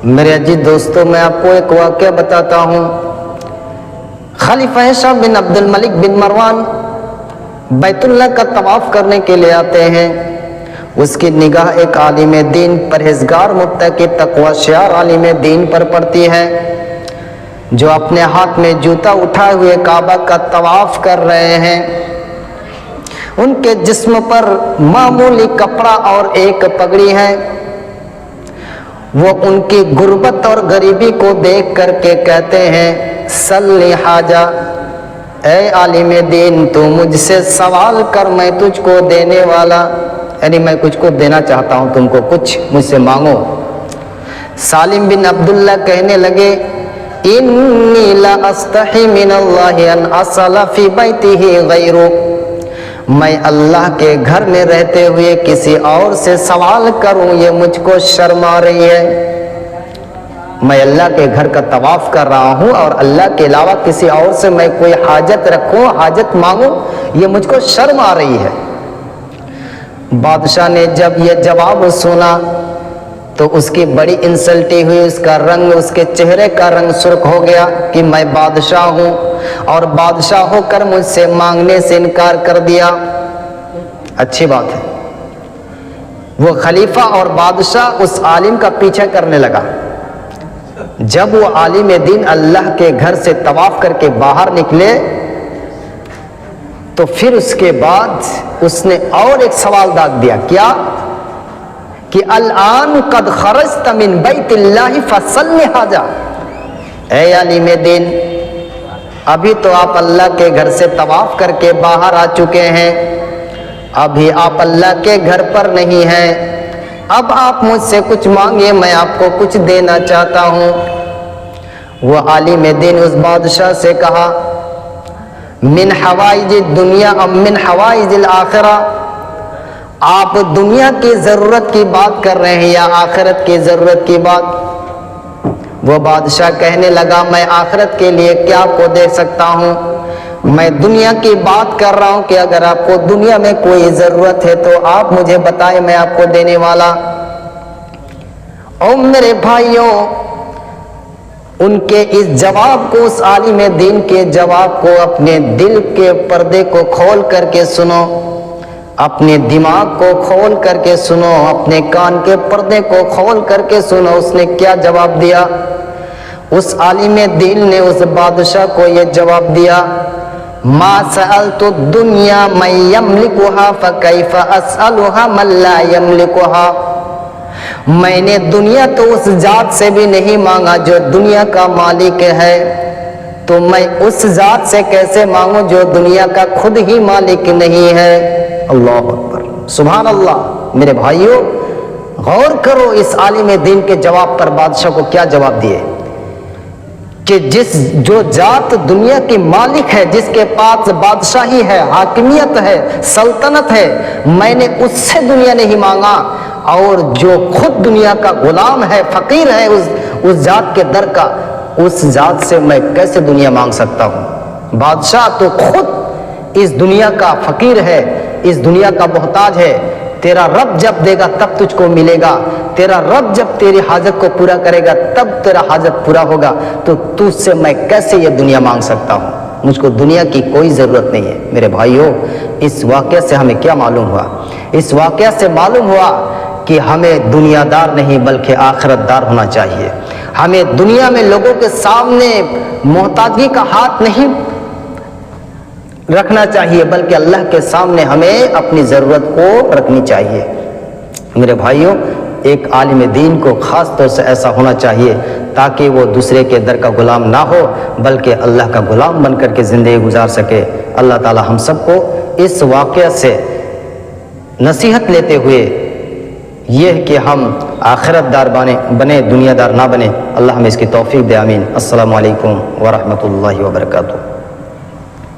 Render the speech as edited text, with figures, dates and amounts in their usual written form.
میرے عزیز دوستوں، میں آپ کو ایک واقعہ بتاتا ہوں۔ خلیفہ شاہ بن عبد الملک بن مروان بیت اللہ کا طواف کرنے کے لیے آتے ہیں۔ اس کی نگاہ ایک عالم دین، پرہیزگار، متقی، تقوی شعار عالم دین پر پڑتی ہے، جو اپنے ہاتھ میں جوتا اٹھائے ہوئے کعبہ کا طواف کر رہے ہیں۔ ان کے جسم پر معمولی کپڑا اور ایک پگڑی ہے۔ وہ ان کی غربت اور غریبی کو دیکھ کر کے کہتے ہیں، سلی حاجہ، اے عالم دین، تو مجھ سے سوال کر، میں تجھ کو دینے والا، یعنی میں کچھ کو دینا چاہتا ہوں، تم کو کچھ مجھ سے مانگو۔ سالم بن عبداللہ کہنے لگے، انی لا استحی من اللہ ان اصل فی بیتہ غیرہ، میں اللہ کے گھر میں رہتے ہوئے کسی اور سے سوال کروں، یہ مجھ کو شرم آ رہی ہے۔ میں اللہ کے گھر کا طواف کر رہا ہوں اور اللہ کے علاوہ کسی اور سے میں کوئی حاجت رکھوں، حاجت مانگوں، یہ مجھ کو شرم آ رہی ہے۔ بادشاہ نے جب یہ جواب سنا تو اس کی بڑی انسلٹی ہوئی، اس کا رنگ، اس کے چہرے کا رنگ سرخ ہو گیا کہ میں بادشاہ ہوں اور بادشاہ ہو کر مجھ سے مانگنے سے انکار کر دیا۔ اچھی بات ہے۔ وہ خلیفہ اور بادشاہ اس عالم کا پیچھا کرنے لگا۔ جب وہ عالم دین اللہ کے گھر سے طواف کر کے باہر نکلے تو پھر اس کے بعد اس نے اور ایک سوال داغ دیا، کیا کہ الان قد خرجت من بیت اللہ فصل حاجہ، اے عالم دین، ابھی تو آپ اللہ کے گھر سے طواف کر کے باہر آ چکے ہیں، ابھی آپ اللہ کے گھر پر نہیں ہیں، اب آپ مجھ سے کچھ مانگیے، میں آپ کو کچھ دینا چاہتا ہوں۔ وہ عالم دین اس بادشاہ سے کہا، من حوائج الدنیا ام من حوائج الآخرہ، آپ دنیا کی ضرورت کی بات کر رہے ہیں یا آخرت کی ضرورت کی بات؟ وہ بادشاہ کہنے لگا، میں آخرت کے لیے کیا آپ کو دے سکتا ہوں، میں دنیا کی بات کر رہا ہوں کہ اگر آپ کو دنیا میں کوئی ضرورت ہے تو آپ مجھے بتائیں، میں آپ کو دینے والا۔ اور میرے بھائیوں، ان کے اس جواب کو، اس عالم دین کے جواب کو اپنے دل کے پردے کو کھول کر کے سنو، اپنے دماغ کو کھول کر کے سنو، اپنے کان کے پردے کو کھول کر کے سنو۔ اس نے کیا جواب دیا؟ اس عالم دین نے اس بادشاہ کو یہ جواب دیا، ما سألت الدنیا من یملکها فکیف اسألها من لا یملکها، میں نے دنیا تو اس ذات سے بھی نہیں مانگا جو دنیا کا مالک ہے، تو میں اس ذات سے کیسے مانگوں جو دنیا کا خود ہی مالک نہیں ہے۔ اللہ اکبر، سبحان اللہ۔ میرے بھائیوں، غور کرو اس عالم دین کے جواب پر بادشاہ کو کیا جواب دیے کہ جو ذات دنیا کی مالک ہے، جس کے پاس بادشاہی ہے، حاکمیت ہے، سلطنت ہے، میں نے اس سے دنیا نہیں مانگا، اور جو خود دنیا کا غلام ہے، فقیر ہے اس ذات کے در کا، اس ذات سے میں کیسے دنیا مانگ سکتا ہوں؟ بادشاہ تو خود اس دنیا کا فقیر ہے، اس دنیا کا محتاج ہے۔ تیرا رب جب دے گا تب تجھ کو ملے گا، تیرا رب جب تیری حاجت کو پورا کرے گا تب تیرا حاجت پورا ہوگا، تو تجھ سے میں کیسے یہ دنیا مانگ سکتا ہوں؟ مجھ کو دنیا کی کوئی ضرورت نہیں ہے۔ میرے بھائیوں، اس واقعہ سے ہمیں کیا معلوم ہوا؟ اس واقعہ سے معلوم ہوا کہ ہمیں دنیا دار نہیں بلکہ آخرت دار ہونا چاہیے۔ ہمیں دنیا میں لوگوں کے سامنے محتاجی کا ہاتھ نہیں رکھنا چاہیے، بلکہ اللہ کے سامنے ہمیں اپنی ضرورت کو رکھنی چاہیے۔ میرے بھائیوں، ایک عالم دین کو خاص طور سے ایسا ہونا چاہیے تاکہ وہ دوسرے کے در کا غلام نہ ہو بلکہ اللہ کا غلام بن کر کے زندگی گزار سکے۔ اللہ تعالی ہم سب کو اس واقعہ سے نصیحت لیتے ہوئے یہ کہ ہم آخرت دار بنے، دنیا دار نہ بنے، اللہ ہمیں اس کی توفیق دے، آمین۔ السلام علیکم ورحمۃ اللہ وبرکاتہ۔